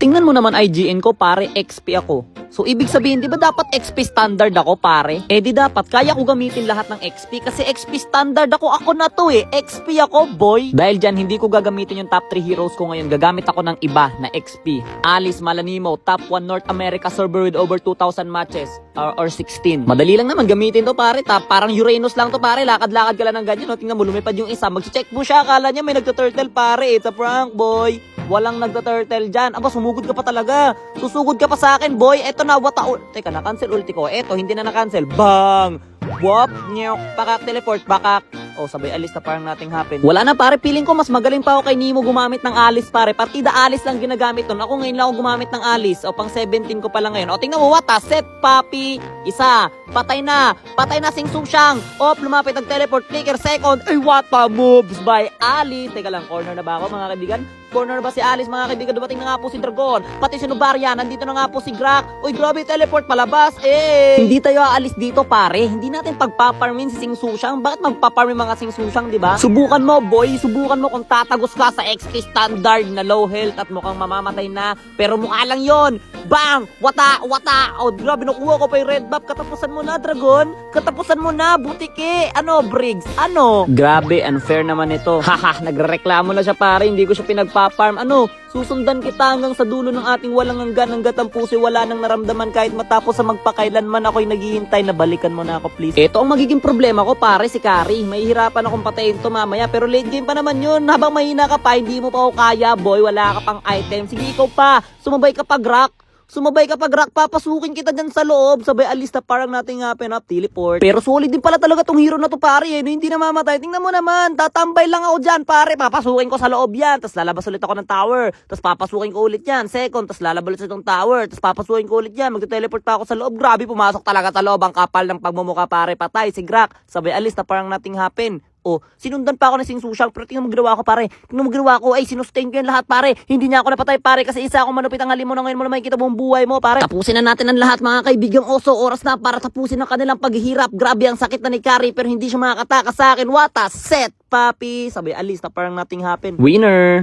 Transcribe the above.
Tingnan mo naman IGN ko, pare, XP ako. So, ibig sabihin, di ba dapat XP standard ako, pare? Eh, di dapat, kaya ko gamitin lahat ng XP kasi XP standard ako. Ako na to eh. XP ako, boy. Dahil dyan, hindi ko gagamitin yung top 3 heroes ko ngayon. Gagamit ako ng iba na XP. Alice Malanimo, top 1 North America server with over 2,000 matches. Or 16. Madali lang naman gamitin to, pare. Parang Uranus lang to, pare. Lakad-lakad ka lang ng ganyan. No? Tingnan mo, lumipad yung isa. Mag-check mo siya. Akala niya may nagta-turtle, pare. It's a prank, boy. Walang nagta-turtle dyan. Aba, sumugod ka pa talaga. Susugod ka pa sa akin, boy. Eto na, Teka, na-cancel ulti ko. Eto, hindi na na-cancel. Bang! Wop! Nyok! Pakak, teleport, bakak. Oh, sabay alis na parang nating happen. Wala na, pare. Feeling ko mas magaling pa ako kay Nemo gumamit ng Alice, pare. Partida Alice lang ginagamit nun. Ako ngayon lang ako gumamit ng Alice. O, pang 17 ko pa lang ngayon. O, tingnan mo, what a set, papi. Isa. Patay na. Patay na, Sing Sung Shang. Op, lumapit ang teleport. Flicker, second. Ay, what a moves by Alice. Teka lang, corner na ba ako, mga kaibigan? Corner na ba si Alice, mga kaibigan? Dumating na nga po si Dragon. Pati si Nubaria. Nandito na nga po si Grak. Uy, grabe, teleport palabas. Eh! Hindi tayo aalis dito, pare. Hindi natin pagpaparmin si Sing Sung Shang. Bakit magpaparmin mga Sing Sung Shang, di ba? Subukan mo, boy. Subukan mo kung tatagos ka sa XP standard na low health at mukhang mamamatay na. Pero mukha lang yon. Bang! Wata! Wata! Oh, grabe, nakuha ko pa yung red buff. Katapusan mo na, Dragon. Katapusan mo na, butike. Ano, Briggs? Ano? Grabe, unfair naman ito. Haha, nagreklamo na siya, pare. Hindi ko siya pinagpa-farm. Ano? Susundan kita hanggang sa dulo ng ating walang hanggan, hanggat ang puso'y wala nang naramdaman kahit matapos sa magpakailanman ako'y naghihintay na balikan mo na ako, please. Ito ang magiging problema ko, pare, si Kari. Mahihirapan akong patayin to mamaya, pero late game pa naman yun. Habang mahina ka pa, hindi mo pa ako kaya, boy. Wala ka pang item. Sige, ikaw pa. Sumabay ka pa, Grak. Sumabay ka pag Rock, papasukin kita dyan sa loob. Sabay alis na parang nating up, teleport. Pero solid din pala talaga tong hero na to, pare. No, hindi na mamatay. Tingnan mo naman, tatambay lang ako dyan, pare. Papasukin ko sa loob yan. Tapos lalabas ulit ako ng tower. Tapos papasukin ko ulit yan. Second, tapos lalabas ulit sa itong tower. Tapos papasukin ko ulit yan. Magte-teleport pa ako sa loob. Grabe, pumasok talaga sa loob. Ang kapal ng pagmumukha, pare. Patay si Grak. Sabay alis na parang nating happen. Oh, sinundan pa ako ng Sing Sung Shang, pero tingnan mo ginawa ko, pare. Tingnan mo ginawa ko, ay sinustain ko yan lahat, pare. Hindi niya ako napatay, pare, kasi isa akong manupit ang halimo na ngayon mo na makikita mo ang buhay mo, pare. Tapusin na natin ang lahat, mga kaibigang oso. Oras na para tapusin ang kanilang paghihirap. Grabe ang sakit na ni Kari, pero hindi siya makakataka sa akin. What a set, papi. Sabi, alis na parang nothing happen. Winner!